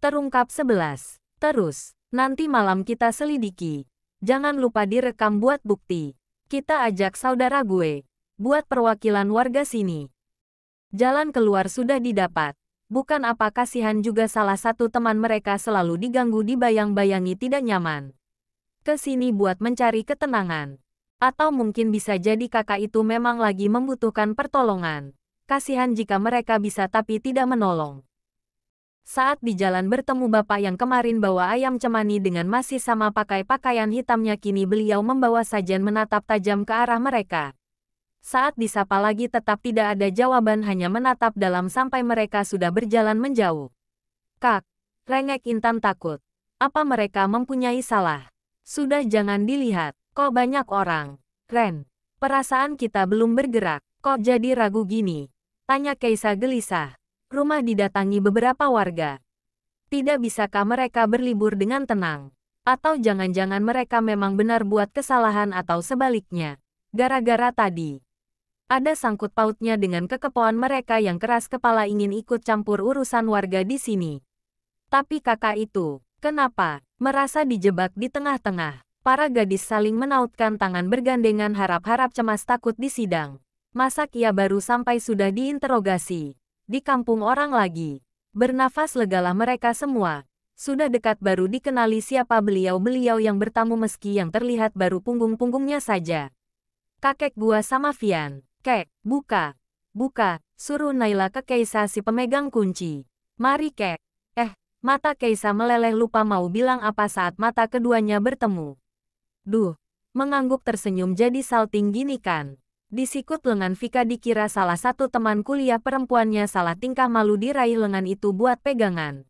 Terungkap 11. Terus, nanti malam kita selidiki. Jangan lupa direkam buat bukti. Kita ajak saudara gue, buat perwakilan warga sini. Jalan keluar sudah didapat. Bukan apa kasihan juga salah satu teman mereka selalu diganggu dibayang-bayangi tidak nyaman. Kesini buat mencari ketenangan. Atau mungkin bisa jadi kakak itu memang lagi membutuhkan pertolongan. Kasihan jika mereka bisa tapi tidak menolong. Saat di jalan bertemu bapak yang kemarin bawa ayam cemani dengan masih sama pakai pakaian hitamnya, kini beliau membawa sajen menatap tajam ke arah mereka. Saat disapa lagi tetap tidak ada jawaban, hanya menatap dalam sampai mereka sudah berjalan menjauh. Kak, rengek Intan takut. Apa mereka mempunyai salah? Sudah jangan dilihat, kok banyak orang. Ren, perasaan kita belum bergerak, kok jadi ragu gini? Tanya Kaisa gelisah. Rumah didatangi beberapa warga. Tidak bisakah mereka berlibur dengan tenang? Atau jangan-jangan mereka memang benar buat kesalahan atau sebaliknya? Gara-gara tadi ada sangkut pautnya dengan kekepoan mereka yang keras kepala ingin ikut campur urusan warga di sini. Tapi kakak itu, kenapa merasa dijebak di tengah-tengah? Para gadis saling menautkan tangan bergandengan, harap-harap cemas takut disidang. Masa ia baru sampai sudah diinterogasi? Di kampung orang lagi. Bernafas legalah mereka semua. Sudah dekat baru dikenali siapa beliau-beliau yang bertamu, meski yang terlihat baru punggung-punggungnya saja. Kakek gua sama Vian. Kek, buka. Buka, suruh Naila ke Kaisa si pemegang kunci. Mari Kek. Mata Kaisa meleleh lupa mau bilang apa saat mata keduanya bertemu. Duh, mengangguk tersenyum jadi salting gini kan. Disikut lengan Vika, dikira salah satu teman kuliah perempuannya salah tingkah, malu diraih lengan itu buat pegangan.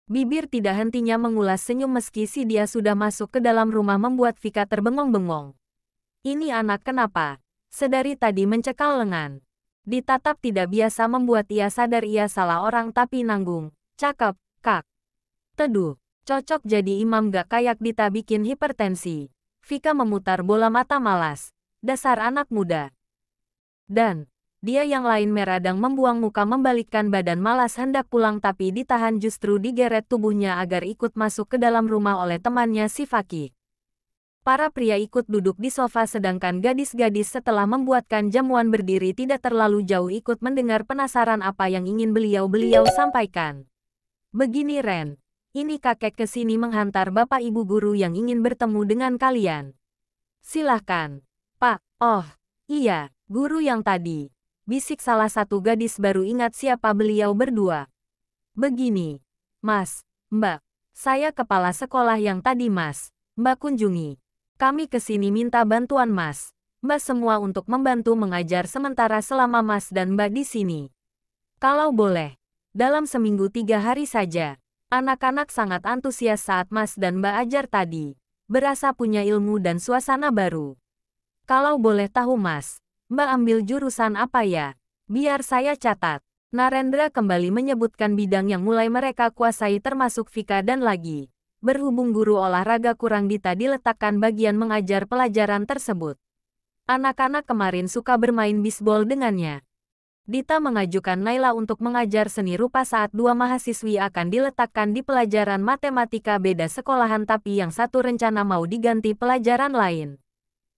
Bibir tidak hentinya mengulas senyum meski si dia sudah masuk ke dalam rumah, membuat Vika terbengong-bengong. Ini anak kenapa? Sedari tadi mencekal lengan. Ditatap tidak biasa membuat ia sadar ia salah orang, tapi nanggung. Cakep, Kak. Teduh, cocok jadi imam, gak kayak Dita bikin hipertensi. Vika memutar bola mata malas. Dasar anak muda. Dan dia yang lain meradang membuang muka membalikkan badan malas hendak pulang, tapi ditahan justru digeret tubuhnya agar ikut masuk ke dalam rumah oleh temannya si Fakih. Para pria ikut duduk di sofa sedangkan gadis-gadis setelah membuatkan jamuan berdiri tidak terlalu jauh ikut mendengar, penasaran apa yang ingin beliau-beliau sampaikan. Begini Ren, ini kakek kesini menghantar bapak ibu guru yang ingin bertemu dengan kalian. Silahkan. Pak, oh, iya, guru yang tadi. Bisik salah satu gadis baru ingat siapa beliau berdua. Begini, Mas, Mbak, saya kepala sekolah yang tadi Mas, Mbak kunjungi. Kami kesini minta bantuan Mas, Mbak semua untuk membantu mengajar sementara selama Mas dan Mbak di sini. Kalau boleh, dalam seminggu 3 hari saja. Anak-anak sangat antusias saat Mas dan Mbak ajar tadi. Berasa punya ilmu dan suasana baru. Kalau boleh tahu Mas, Mbak ambil jurusan apa ya? Biar saya catat. Narendra kembali menyebutkan bidang yang mulai mereka kuasai termasuk Vika dan lagi. Berhubung guru olahraga kurang, Dita diletakkan bagian mengajar pelajaran tersebut. Anak-anak kemarin suka bermain bisbol dengannya. Dita mengajukan Naila untuk mengajar seni rupa saat 2 mahasiswi akan diletakkan di pelajaran matematika beda sekolahan, tapi yang satu rencana mau diganti pelajaran lain.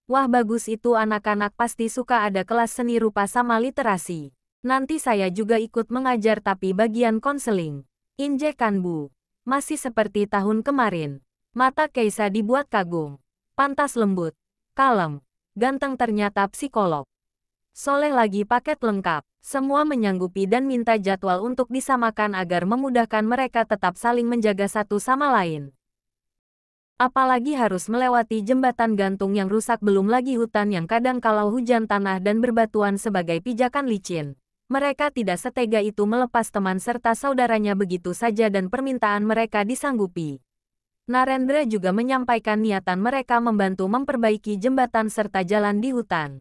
Wah bagus itu, anak-anak pasti suka ada kelas seni rupa sama literasi. Nanti saya juga ikut mengajar tapi bagian konseling. Injek kan Bu? Masih seperti tahun kemarin. Mata Kaisa dibuat kagum. Pantas lembut, kalem, ganteng, ternyata psikolog. Soleh lagi paket lengkap. Semua menyanggupi dan minta jadwal untuk disamakan agar memudahkan mereka tetap saling menjaga satu sama lain. Apalagi harus melewati jembatan gantung yang rusak, belum lagi hutan yang kadang kalau hujan tanah dan berbatuan sebagai pijakan licin. Mereka tidak setega itu melepas teman serta saudaranya begitu saja dan permintaan mereka disanggupi. Narendra juga menyampaikan niatan mereka membantu memperbaiki jembatan serta jalan di hutan.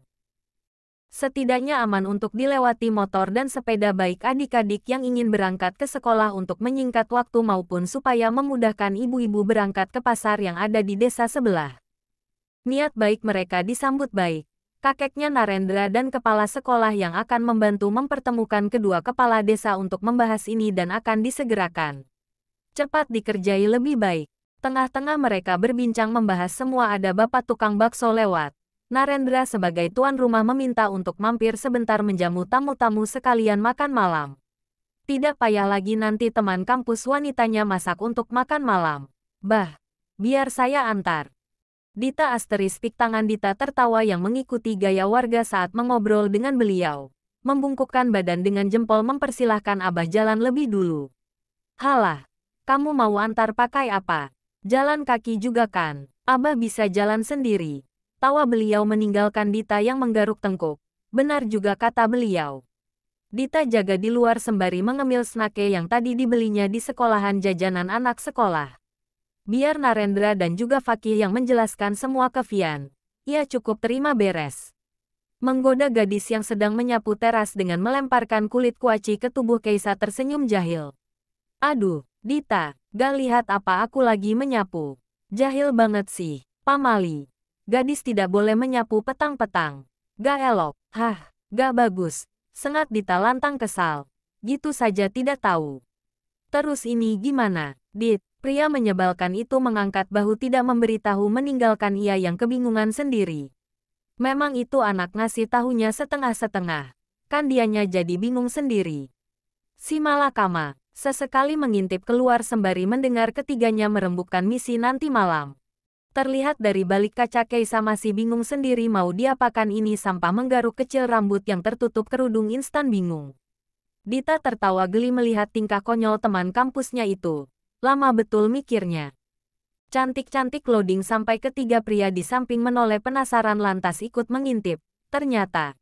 Setidaknya aman untuk dilewati motor dan sepeda baik adik-adik yang ingin berangkat ke sekolah untuk menyingkat waktu maupun supaya memudahkan ibu-ibu berangkat ke pasar yang ada di desa sebelah. Niat baik mereka disambut baik. Kakeknya Narendra dan kepala sekolah yang akan membantu mempertemukan kedua kepala desa untuk membahas ini dan akan disegerakan. Cepat dikerjai lebih baik. Tengah-tengah mereka berbincang membahas semua ada bapak tukang bakso lewat. Narendra sebagai tuan rumah meminta untuk mampir sebentar menjamu tamu-tamu sekalian makan malam. Tidak payah lagi nanti teman kampus wanitanya masak untuk makan malam. Bah, biar saya antar. Dita asteristik tangan Dita tertawa yang mengikuti gaya warga saat mengobrol dengan beliau. Membungkukkan badan dengan jempol mempersilahkan Abah jalan lebih dulu. Halah, kamu mau antar pakai apa? Jalan kaki juga kan? Abah bisa jalan sendiri. Tawa beliau meninggalkan Dita yang menggaruk tengkuk. Benar juga kata beliau. Dita jaga di luar sembari mengemil snake yang tadi dibelinya di sekolahan jajanan anak sekolah. Biar Narendra dan juga Fakih yang menjelaskan semua ke Vian. Ia cukup terima beres. Menggoda gadis yang sedang menyapu teras dengan melemparkan kulit kuaci ke tubuh Keisa tersenyum jahil. Aduh, Dita, gak lihat apa aku lagi menyapu. Jahil banget sih, pamali. Gadis tidak boleh menyapu petang-petang. Gak elok, gak bagus. Sengat Dita lantang kesal. Gitu saja tidak tahu. Terus ini gimana, Dit? Pria menyebalkan itu mengangkat bahu tidak memberitahu meninggalkan ia yang kebingungan sendiri. Memang itu anak ngasih tahunya setengah-setengah. Kan dianya jadi bingung sendiri. Si Malakama sesekali mengintip keluar sembari mendengar ketiganya merembukkan misi nanti malam. Terlihat dari balik kaca Keisa masih bingung sendiri mau diapakan ini sampah menggaruk kecil rambut yang tertutup kerudung instan bingung. Dita tertawa geli melihat tingkah konyol teman kampusnya itu. Lama betul mikirnya. Cantik-cantik loading sampai ketiga pria di samping menoleh penasaran lantas ikut mengintip. Ternyata.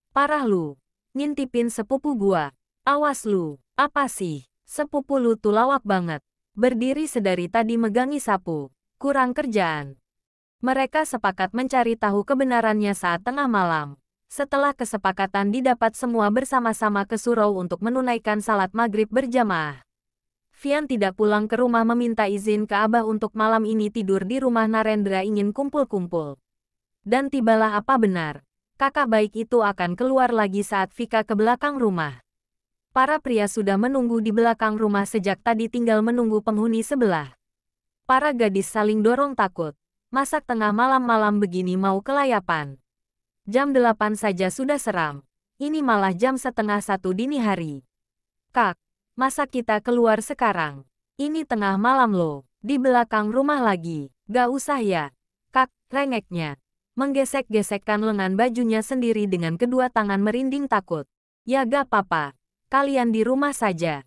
Parah lu. Ngintipin sepupu gua. Awas lu. Apa sih? Sepupu lu tuh lawak banget. Berdiri sedari tadi megangi sapu. Kurang kerjaan. Mereka sepakat mencari tahu kebenarannya saat tengah malam. Setelah kesepakatan didapat semua bersama-sama ke surau untuk menunaikan salat maghrib berjamaah. Vian tidak pulang ke rumah meminta izin ke Abah untuk malam ini tidur di rumah Narendra ingin kumpul-kumpul. Dan tibalah apa benar. Kakak baik itu akan keluar lagi saat Vika ke belakang rumah. Para pria sudah menunggu di belakang rumah sejak tadi tinggal menunggu penghuni sebelah. Para gadis saling dorong takut. Masak tengah malam-malam begini mau kelayapan. Jam 8 saja sudah seram. Ini malah jam setengah 1 dini hari. Kak. Masa kita keluar sekarang? Ini tengah malam loh. Di belakang rumah lagi. Gak usah ya. Kak, rengeknya. Menggesek-gesekkan lengan bajunya sendiri dengan kedua tangan merinding takut. Ya gak apa-apa. Kalian di rumah saja.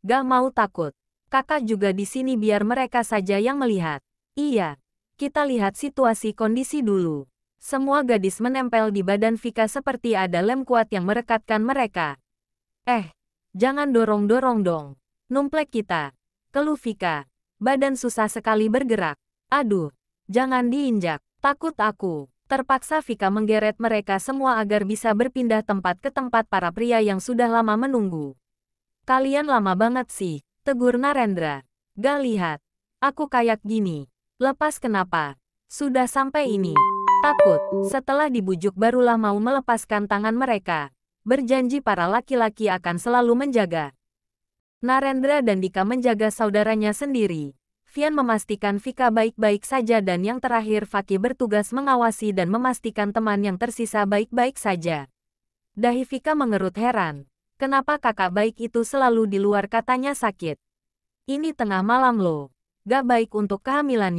Gak mau takut. Kakak juga di sini biar mereka saja yang melihat. Iya. Kita lihat situasi kondisi dulu. Semua gadis menempel di badan Vika seperti ada lem kuat yang merekatkan mereka. Jangan dorong-dorong dong. Numplek kita. Keluh Vika. Badan susah sekali bergerak. Aduh, jangan diinjak. Takut aku. Terpaksa Vika menggeret mereka semua agar bisa berpindah tempat ke tempat para pria yang sudah lama menunggu. Kalian lama banget sih, tegur Narendra. Gak lihat. Aku kayak gini. Lepas kenapa? Sudah sampai ini. Takut. Setelah dibujuk barulah mau melepaskan tangan mereka. Berjanji para laki-laki akan selalu menjaga. Narendra dan Dika menjaga saudaranya sendiri. Vian memastikan Vika baik-baik saja dan yang terakhir Fakih bertugas mengawasi dan memastikan teman yang tersisa baik-baik saja. Dahi Vika mengerut heran. Kenapa kakak baik itu selalu di luar katanya sakit? Ini tengah malam loh. Gak baik untuk kehamilannya.